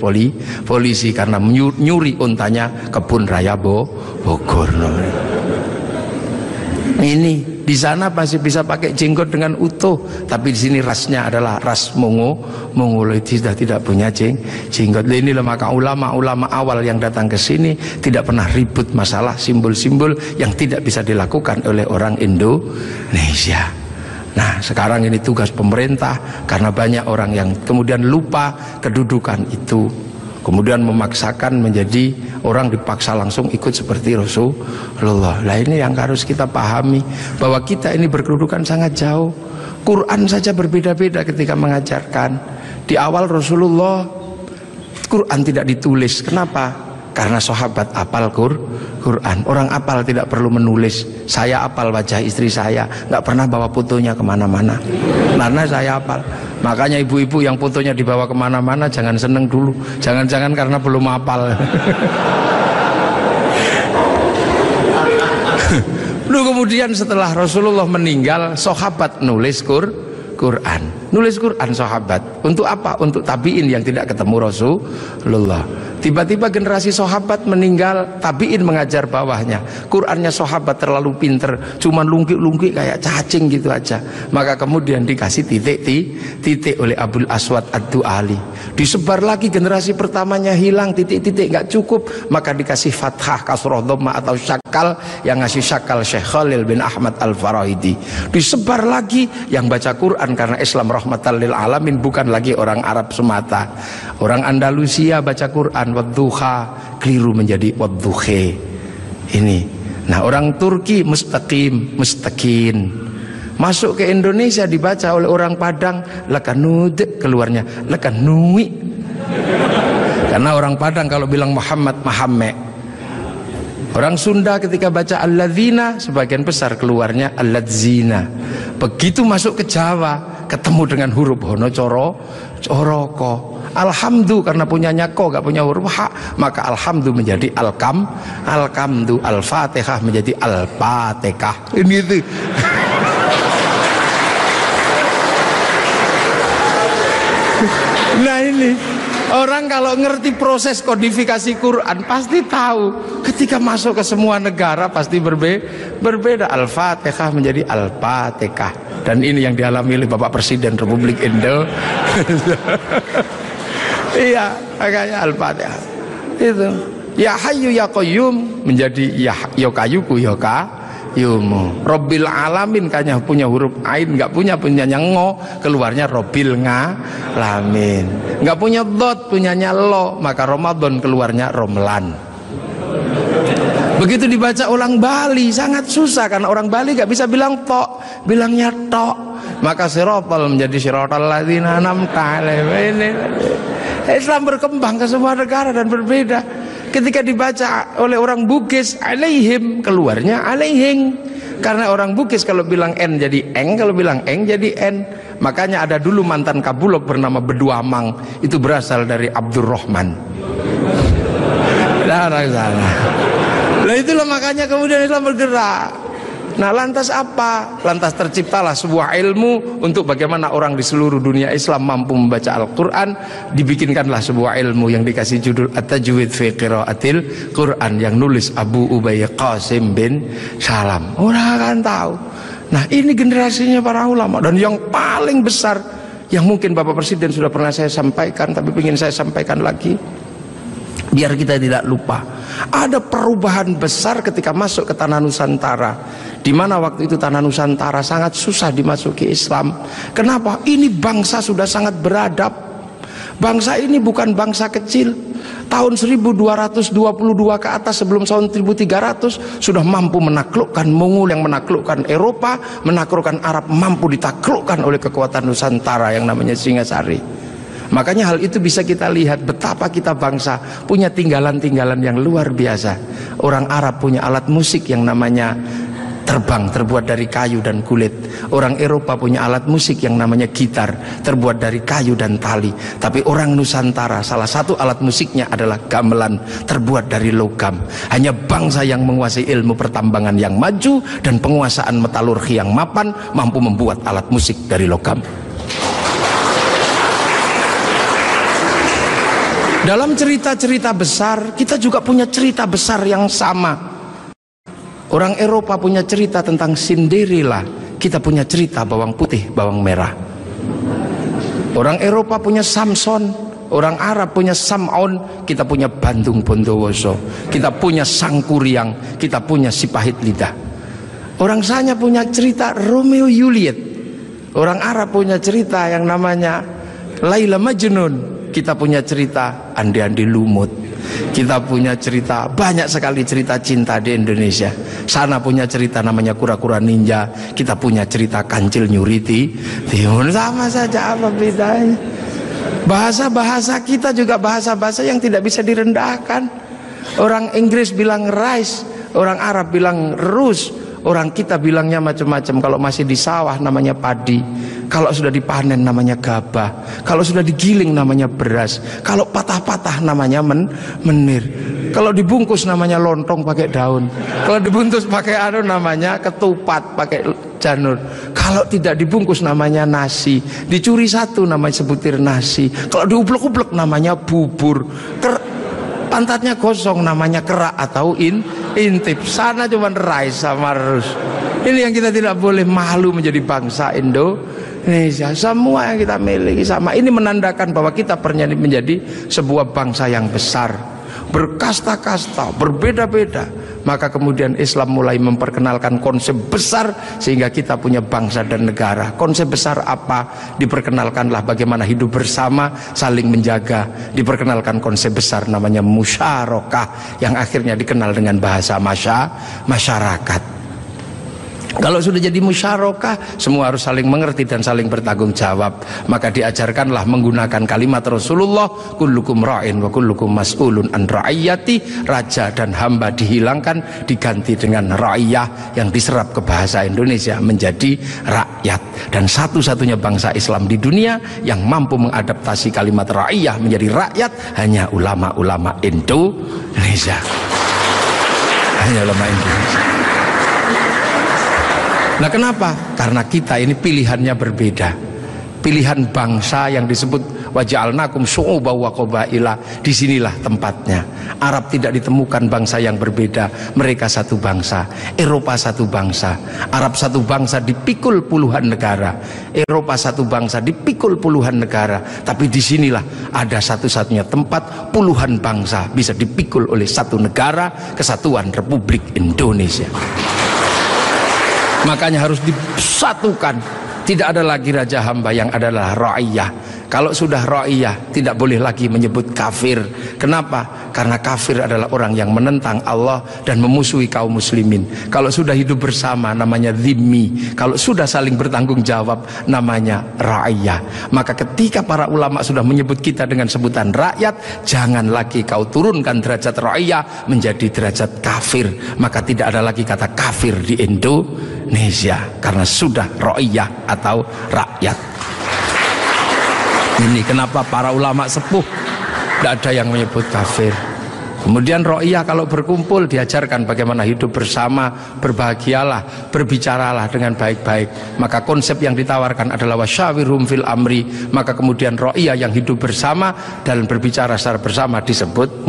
polisi karena nyuri untanya Kebun Raya Bogor. Ini di sana masih bisa pakai jenggot dengan utuh, tapi di sini rasnya adalah ras Mongoloid, sudah tidak punya jenggot. Inilah maka ulama-ulama awal yang datang ke sini tidak pernah ribut masalah simbol-simbol yang tidak bisa dilakukan oleh orang Indonesia. Nah, sekarang ini tugas pemerintah karena banyak orang yang kemudian lupa kedudukan itu, kemudian memaksakan menjadi orang dipaksa langsung ikut seperti Rasulullah. Nah, ini yang harus kita pahami, bahwa kita ini berkedudukan sangat jauh. Quran saja berbeda-beda ketika mengajarkan. Di awal Rasulullah Quran tidak ditulis. Kenapa? Karena sahabat apal Quran. Orang apal tidak perlu menulis. Saya apal wajah istri saya, nggak pernah bawa fotonya kemana-mana, karena saya apal. Makanya ibu-ibu yang fotonya dibawa kemana-mana jangan seneng dulu. Jangan-jangan karena belum apal. Lalu kemudian setelah Rasulullah meninggal, sahabat nulis Quran. Nulis Quran sahabat. Untuk apa? Untuk tabiin yang tidak ketemu Rasulullah. Tiba-tiba generasi sahabat meninggal, tabiin mengajar bawahnya. Qurannya sahabat terlalu pinter, cuman lungkik-lungkik kayak cacing gitu aja. Maka kemudian dikasih titik oleh Abul Aswad Ad-Du'ali. Disebar lagi, generasi pertamanya hilang, titik-titik nggak cukup, maka dikasih fathah, kasroh, dhamma atau syakal. Yang ngasih syakal Syekh Khalil bin Ahmad Al-Farahidi. Disebar lagi, yang baca Quran karena Islam rahmatan lil alamin, bukan lagi orang Arab semata. Orang Andalusia baca Quran wadduha, keliru menjadi wadduhe. Ini. Nah, orang Turki mustaqim, mustaqin. Masuk ke Indonesia dibaca oleh orang Padang lakanud, keluarnya lakanui. Karena orang Padang kalau bilang Muhammad, Mahamme. Orang Sunda ketika baca alladzina, sebagian besar keluarnya alladzina. Begitu masuk ke Jawa, ketemu dengan huruf hono coroko. Alhamdu karena punyanya ko, gak punya huruf ha, maka alhamdu menjadi alkamdu, al-fatihah menjadi al-fatihah. Ini itu. Nah, ini orang kalau ngerti proses kodifikasi Quran pasti tahu. Ketika masuk ke semua negara pasti berbeda. Al-fatihah menjadi al-fatihah. Dan ini yang dialami oleh Bapak Presiden Republik Indonesia. Iya, makanya Al-Fatihah itu. Ya Hayyu Ya Qayyum menjadi ya kayuku ya kayumu. Robbil alamin kayaknya punya huruf ain, nggak punyanya ngo, keluarnya Robbil ngalamin. Nggak punya dot, punyanya lo, maka Ramadan keluarnya Romlan. Begitu dibaca orang Bali sangat susah karena orang Bali nggak bisa bilang tok, bilangnya tok. Maka sirotol menjadi sirotol ladzina an'amta alaihim. Islam berkembang ke semua negara dan berbeda. Ketika dibaca oleh orang Bugis alaihim, keluarnya alaihing. Karena orang Bugis kalau bilang n jadi eng, kalau bilang eng jadi n. Makanya ada dulu mantan Kabulok bernama Beduamang, itu berasal dari Abdurrahman. Nah, itulah makanya kemudian Islam bergerak. Nah, lantas apa? Lantas terciptalah sebuah ilmu untuk bagaimana orang di seluruh dunia Islam mampu membaca Al-Quran. Dibikinkanlah sebuah ilmu yang dikasih judul At-Tajwid fi Qiraatil Quran, yang nulis Abu Ubay Qasim bin Salam. Orang akan tahu. Nah, ini generasinya para ulama. Dan yang paling besar, yang mungkin Bapak Presiden sudah pernah saya sampaikan, tapi ingin saya sampaikan lagi, biar kita tidak lupa. Ada perubahan besar ketika masuk ke tanah Nusantara, di mana waktu itu tanah Nusantara sangat susah dimasuki Islam. Kenapa? Ini bangsa sudah sangat beradab. Bangsa ini bukan bangsa kecil. Tahun 1222 ke atas, sebelum tahun 1300 sudah mampu menaklukkan Mongol yang menaklukkan Eropa, menaklukkan Arab, mampu ditaklukkan oleh kekuatan Nusantara yang namanya Singasari. Makanya hal itu bisa kita lihat betapa kita bangsa punya tinggalan-tinggalan yang luar biasa. Orang Arab punya alat musik yang namanya terbang, terbuat dari kayu dan kulit. Orang Eropa punya alat musik yang namanya gitar, terbuat dari kayu dan tali. Tapi orang Nusantara, salah satu alat musiknya adalah gamelan, terbuat dari logam. Hanya bangsa yang menguasai ilmu pertambangan yang maju dan penguasaan metalurgi yang mapan mampu membuat alat musik dari logam. Dalam cerita-cerita besar, kita juga punya cerita besar yang sama. Orang Eropa punya cerita tentang Cinderella, kita punya cerita bawang putih, bawang merah. Orang Eropa punya Samson, orang Arab punya Sam'on, kita punya Bandung Bondowoso, kita punya Sangkuriang, kita punya si pahit lidah. Orang Sanya punya cerita Romeo Juliet, orang Arab punya cerita yang namanya Laila Majnun, kita punya cerita Andi-Andi Lumut, kita punya cerita, banyak sekali cerita cinta di Indonesia. Sana punya cerita namanya Kura-Kura Ninja, kita punya cerita Kancil Nyuriti Timur. Sama saja, apa bedanya? Bahasa-bahasa kita juga bahasa-bahasa yang tidak bisa direndahkan. Orang Inggris bilang rice, orang Arab bilang rus, orang kita bilangnya macam-macam. Kalau masih di sawah namanya padi, kalau sudah dipanen namanya gabah, kalau sudah digiling namanya beras, kalau patah-patah namanya menir, kalau dibungkus namanya lontong pakai daun, kalau dibungkus pakai namanya ketupat pakai janur, kalau tidak dibungkus namanya nasi, dicuri satu namanya sebutir nasi, kalau diublek-ublek namanya bubur, pantatnya gosong namanya kerak atau intip. Sana cuma rice sama rus. Ini yang kita tidak boleh malu menjadi bangsa Indonesia. Semua yang kita miliki sama. Ini menandakan bahwa kita pernah menjadi sebuah bangsa yang besar, berkasta-kasta, berbeda-beda. Maka kemudian Islam mulai memperkenalkan konsep besar sehingga kita punya bangsa dan negara. Konsep besar apa? Diperkenalkanlah bagaimana hidup bersama, saling menjaga. Diperkenalkan konsep besar namanya musyarakah, yang akhirnya dikenal dengan bahasa masyarakat. Kalau sudah jadi musyarakah, semua harus saling mengerti dan saling bertanggung jawab. Maka diajarkanlah menggunakan kalimat Rasulullah, kullukum ra'in wa kullukum mas'ulun an ra'iyati. Raja dan hamba dihilangkan, diganti dengan ra'iyah, yang diserap ke bahasa Indonesia menjadi rakyat. Dan satu-satunya bangsa Islam di dunia yang mampu mengadaptasi kalimat ra'iyah menjadi rakyat hanya ulama-ulama Indonesia. Hanya ulama Indonesia. Nah, kenapa? Karena kita ini pilihannya berbeda. Pilihan bangsa yang disebut waja'alnakum syu'uban wa qabaila, disinilah tempatnya. Arab tidak ditemukan bangsa yang berbeda, mereka satu bangsa. Eropa satu bangsa, Arab satu bangsa dipikul puluhan negara, Eropa satu bangsa dipikul puluhan negara. Tapi disinilah ada satu-satunya tempat puluhan bangsa bisa dipikul oleh satu negara, Kesatuan Republik Indonesia. Makanya harus disatukan. Tidak ada lagi raja hamba, yang adalah ra'iyah. Kalau sudah ra'iyah, tidak boleh lagi menyebut kafir. Kenapa? Karena kafir adalah orang yang menentang Allah dan memusuhi kaum muslimin. Kalau sudah hidup bersama namanya dhimmi. Kalau sudah saling bertanggung jawab namanya ra'iyah. Maka ketika para ulama sudah menyebut kita dengan sebutan rakyat, jangan lagi kau turunkan derajat ra'iyah menjadi derajat kafir. Maka tidak ada lagi kata kafir di Indonesia, karena sudah ra'iyah atau rakyat. Ini kenapa para ulama sepuh tidak ada yang menyebut kafir. Kemudian ra'iyah kalau berkumpul diajarkan bagaimana hidup bersama, berbahagialah, berbicaralah dengan baik-baik. Maka konsep yang ditawarkan adalah wasyawirhum fil amri. Maka kemudian ra'iyah yang hidup bersama dan berbicara secara bersama disebut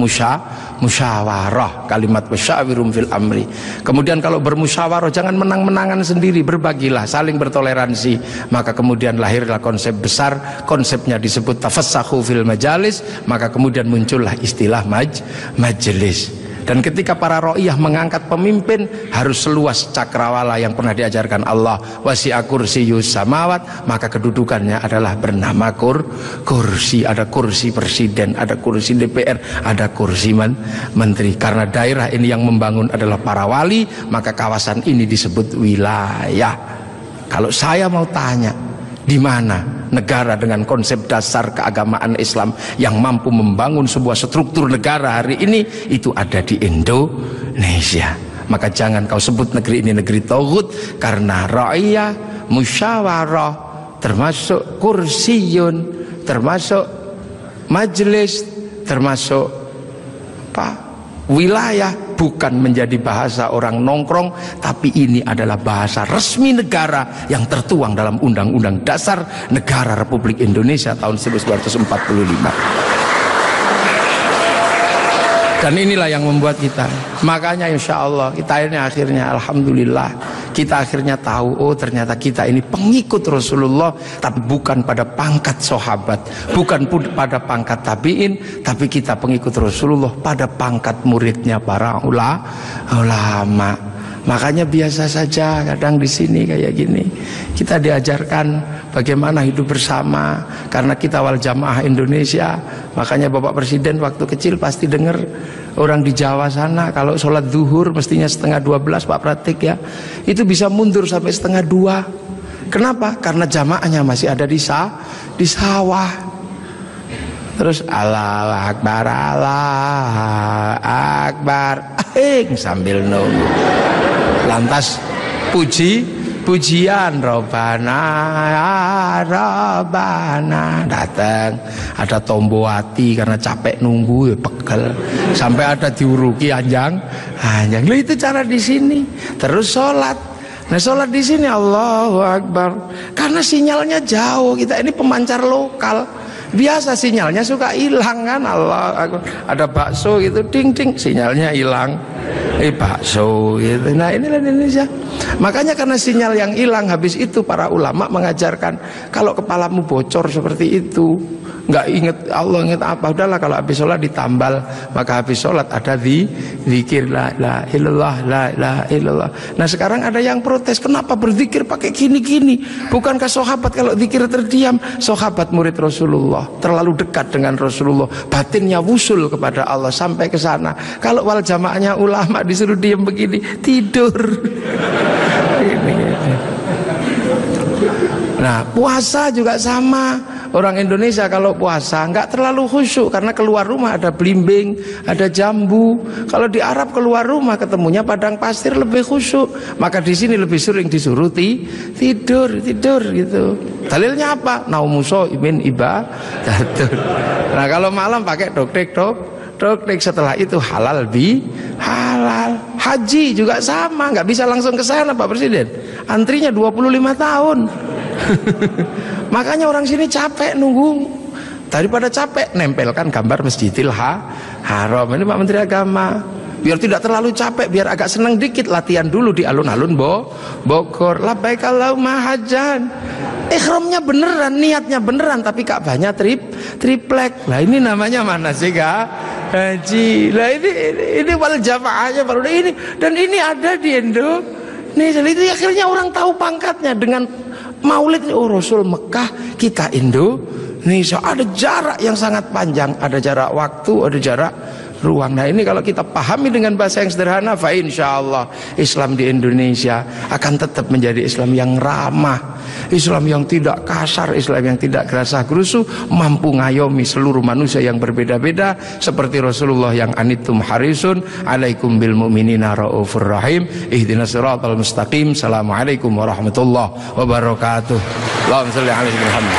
musyawarah. Kalimat wasyawirhum fil amri. Kemudian kalau bermusyawarah jangan menang-menangan sendiri, berbagilah, saling bertoleransi. Maka kemudian lahirlah konsep besar, konsepnya disebut tafassahu fil majalis. Maka kemudian muncullah istilah majelis. Dan ketika para ra'iyah mengangkat pemimpin, harus seluas cakrawala yang pernah diajarkan Allah, wasi'a kursiyus samawat. Maka kedudukannya adalah bernama kursi. Ada kursi presiden, ada kursi DPR, ada kursi menteri. Karena daerah ini yang membangun adalah para wali, maka kawasan ini disebut wilayah. Kalau saya mau tanya, di mana negara dengan konsep dasar keagamaan Islam yang mampu membangun sebuah struktur negara hari ini? Itu ada di Indonesia. Maka jangan kau sebut negeri ini negeri tauhid, karena ra'iyah, musyawarah, termasuk kursiyun, termasuk majelis, termasuk wilayah, bukan menjadi bahasa orang nongkrong, tapi ini adalah bahasa resmi negara yang tertuang dalam Undang-Undang Dasar Negara Republik Indonesia tahun 1945. Dan inilah yang membuat kita, makanya insya Allah kita ini akhirnya alhamdulillah kita akhirnya tahu, oh ternyata kita ini pengikut Rasulullah, tapi bukan pada pangkat sahabat, bukan pada pangkat tabiin, tapi kita pengikut Rasulullah pada pangkat muridnya para ulama. Makanya biasa saja kadang di sini kayak gini kita diajarkan bagaimana hidup bersama, karena kita wal jamaah Indonesia. Makanya Bapak Presiden waktu kecil pasti dengar orang di Jawa sana kalau sholat zuhur mestinya 11:30 Pak Pratik ya, itu bisa mundur sampai 1:30. Kenapa? Karena jamaahnya masih ada di sawah. Terus Allahu Akbar, Allahu Akbar, sambil nunggu. Lantas pujian Robana datang, ada Tombowati karena capek nunggu ya pegel, sampai ada diuruki anjang. Itu cara di sini. Terus sholat. Nah sholat di sini Allahu Akbar, karena sinyalnya jauh, kita ini pemancar lokal. Biasa sinyalnya suka hilang kan, Allah ada bakso gitu, ding ding sinyalnya hilang, bakso gitu. Nah inilah Indonesia. Makanya karena sinyal yang hilang, habis itu para ulama mengajarkan kalau kepalamu bocor seperti itu, nggak inget Allah, inget apa, udahlah kalau habis sholat ditambal, maka habis sholat ada zikir la ilaha illallah, la ilaha illallah. Nah sekarang ada yang protes, kenapa berzikir pakai gini-gini? Bukankah sahabat kalau zikir terdiam? Sahabat murid Rasulullah terlalu dekat dengan Rasulullah, batinnya wusul kepada Allah sampai ke sana. Kalau wal jamaahnya ulama disuruh diam begini, tidur. Nah puasa juga sama. Orang Indonesia kalau puasa nggak terlalu khusyuk karena keluar rumah ada belimbing, ada jambu. Kalau di Arab keluar rumah ketemunya padang pasir lebih khusyuk. Maka di sini lebih sering disuruh tidur gitu. Dalilnya apa? Naumuso imin ibadah. Nah kalau malam pakai doktek. Setelah itu halal. Haji juga sama, nggak bisa langsung ke sana Pak Presiden. Antrinya 25 tahun. Makanya orang sini capek nunggu, daripada capek nempelkan gambar Masjidil Haram. Ini Pak Menteri Agama, biar tidak terlalu capek, biar agak senang dikit, latihan dulu di alun-alun Bogor. Labbaik Allahumma hajjan. Ihramnya beneran, niatnya beneran, tapi Ka'bahnya triplek. Lah ini namanya mana sih haji? Lah ini wal jamaahnya baru ini, dan ini ada di Indonesia. Itu akhirnya orang tahu pangkatnya dengan Maulid. Oh Rasul Mekah, kita Indonesia. Ada jarak yang sangat panjang, ada jarak waktu, ada jarak ruang. Nah ini kalau kita pahami dengan bahasa yang sederhana, fa insyaallah Islam di Indonesia akan tetap menjadi Islam yang ramah, Islam yang tidak kasar, Islam yang tidak gerasa gerusu, mampu ngayomi seluruh manusia yang berbeda-beda, seperti Rasulullah yang anittum harisun alaikum bil mu'minina raufur rahim ihdinas siratal mustaqim. Assalamualaikum warahmatullahi wabarakatuh. Allahumma shalli ala Muhammad.